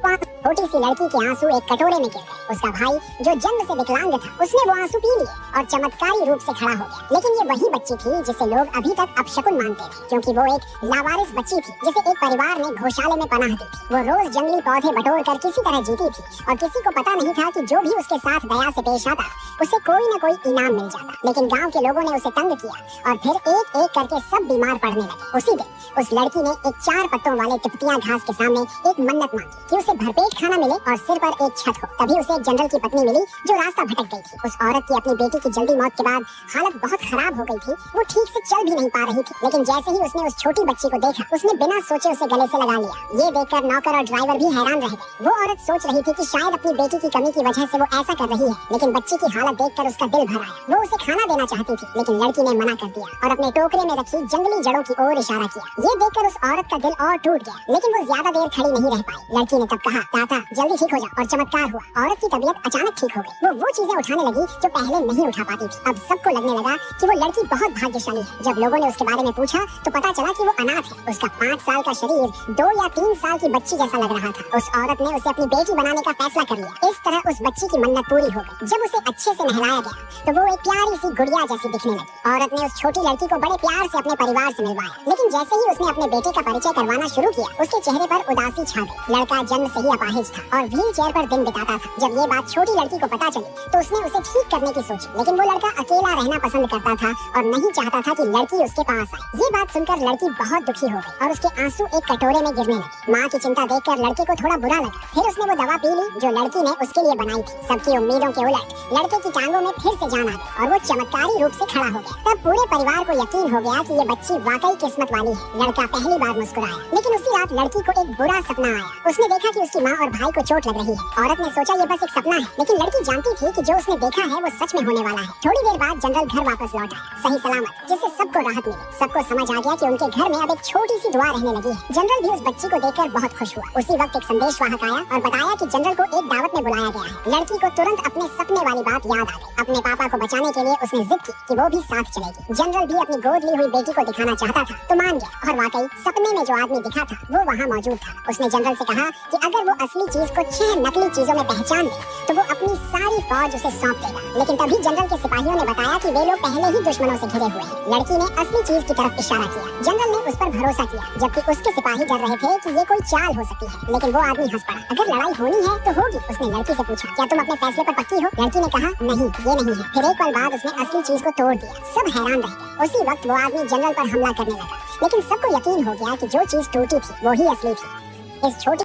वहाँ छोटी सी लड़की के आंसू एक कटोरे में गिर गए। उसका भाई जो जन्म से विकलांग था, उसने वो आंसू पी लिए और चमत्कारी रूप से खड़ा हो गया। लेकिन ये वही बच्ची थी जिसे लोग अभी तक अपशकुन मानते थे, क्योंकि वो एक लावारिस बच्ची थी जिसे एक परिवार ने गौशाले में पनाह दी थी। वो रोज जंगली पौधे बटोर कर किसी तरह जीती थी और किसी को पता नहीं था कि जो भी उसके साथ दया से पेश आता उसे कोई न कोई इनाम मिल जाता। लेकिन गाँव के लोगों ने उसे तंग किया और फिर एक एक करके सब बीमार पड़ने लगे। उसी दिन उस लड़की ने एक 4 पत्तों वाले तिपतिया घास के सामने एक मन्नत मांगी कि उसे भरपेट खाना मिले और सिर पर एक छत हो। तभी उसे एक जनरल की पत्नी मिली जो रास्ता भटक गई थी। उस औरत की अपनी बेटी की जल्दी मौत के बाद हालत बहुत खराब हो गई थी। वो ठीक से चल भी नहीं पा रही थी। लेकिन जैसे ही उसने उस छोटी बच्ची को देखा, उसने बिना सोचे उसे गले से लगा लिया। ये देखकर नौकर और ड्राइवर भी हैरान रह गए। वो औरत सोच रही थी कि शायद अपनी बेटी की कमी की वजह से वो ऐसा कर रही है, लेकिन बच्ची की हालत देखकर उसका दिल भर आया। वो उसे खाना देना चाहती थी, लेकिन लड़की ने मना कर दिया और अपने टोकरे में रखी जंगली जड़ों की ओर इशारा किया। ये देखकर उस औरत का दिल और टूट गया, लेकिन वो ज्यादा देर खड़ी नहीं रह पाई। लड़की ने तब कहा, ताता जल्दी ठीक हो जा, और चमत्कार हुआ। औरत की तबीयत अचानक ठीक हो गई। वो चीजें उठाने लगी जो पहले नहीं उठा पाती थी। अब सबको लगने लगा कि वो लड़की बहुत भाग्यशाली है। जब लोगों ने उसके बारे में पूछा तो पता चला कि वो अनाथ है। उसका 5 साल का शरीर 2 या 3 साल की बच्ची जैसा लग रहा था। उस औरत ने उसे अपनी बेटी बनाने का फैसला कर लिया। इस तरह उस बच्ची की मन्नत पूरी हो गई। जब उसे अच्छे से नहलाया गया तो वो एक प्यारी सी गुड़िया जैसी दिखने लगी। औरत ने उस छोटी लड़की को बड़े प्यार से अपने परिवार से मिलवाया। लेकिन जैसे ही उसने अपने बेटे का परिचय करवाना शुरू किया, उसके चेहरे पर उदासी छा गई। लड़का जन्म से ही अपाहिज था और व्हील चेयर पर दिन बिताता था। जब ये बात छोटी लड़की को पता चली तो उसने उसे ठीक करने की सोची, लेकिन वो लड़का अकेला रहना पसंद करता था और नहीं चाहता था कि लड़की उसके पास आए। ये बात सुनकर लड़की बहुत दुखी हो गई और उसके आंसू एक कटोरे में गिरने लगे। माँ की चिंता देखकर लड़के को थोड़ा बुरा लगा। फिर उसने वो दवा पी ली जो लड़की ने उसके लिए बनाई थी। सबकी उम्मीदों के उलट लड़के की टांगों में फिर से जान आ गई और वो चमत्कारी रूप से खड़ा हो गया। तब पूरे परिवार को यकीन हो गया कि ये बच्ची वाकई किस्मत वाली है। लड़का पहली बार मुस्कुराया, लेकिन उसी रात लड़की को एक बुरा सपना आया। उसने देखा कि उसकी माँ और भाई को चोट लग रही है। औरत ने सोचा ये बस एक सपना है, लेकिन लड़की जानती थी कि जो उसने देखा है वो सच में होने वाला है। थोड़ी देर बाद जनरल घर वापस लौट आया, सही सलामत, जिससे सबको राहत मिली। सबको समझ आ गया कि उनके घर में अब एक छोटी सी दुआ रहने लगी है। जनरल भी उस बच्ची को देखकर बहुत खुश हुआ। उसी वक्त एक संदेशवाहक आया और बताया कि जनरल को एक दावत में बुलाया गया है। लड़की को तुरंत अपने सपने वाली बात याद आ गई। अपने पापा को बचाने के लिए उसने जिद की कि वो भी साथ चलेगी। जनरल भी अपनी गोद ली हुई बेटी को दिखाना चाहता था तो मान गया, और वाकई सपने में जो आदमी दिखा था वो वहाँ मौजूद था। उसने जनरल से कहा कि अगर वो असली चीज को 6 नकली चीजों में पहचान ले तो वो अपनी सारी फौज उसे सौंप देगा। लेकिन तभी जनरल के सिपाहियों ने बताया कि वे लोग पहले ही दुश्मनों से घिरे हुए हैं। लड़की ने असली चीज की तरफ इशारा किया। जनरल ने उस पर भरोसा किया, जबकि उसके सिपाही डर रहे थे कि ये कोई चाल हो सकती है। लेकिन वो आदमी हंस पड़ा। अगर लड़ाई होनी है तो होगी। उसने लड़की से पूछा, क्या तुम अपने फैसले पर पक्की हो? लड़की ने कहा, नहीं, ये नहीं है। फिर एक पल बाद उसने असली चीज को तोड़ दिया। सब हैरान रह गए। उसी वक्त वो आदमी जनरल पर हमला करने लगा, लेकिन सबको यकीन हो गया कि जो चीज टूटी थी वो ही असली थी। इस छोटी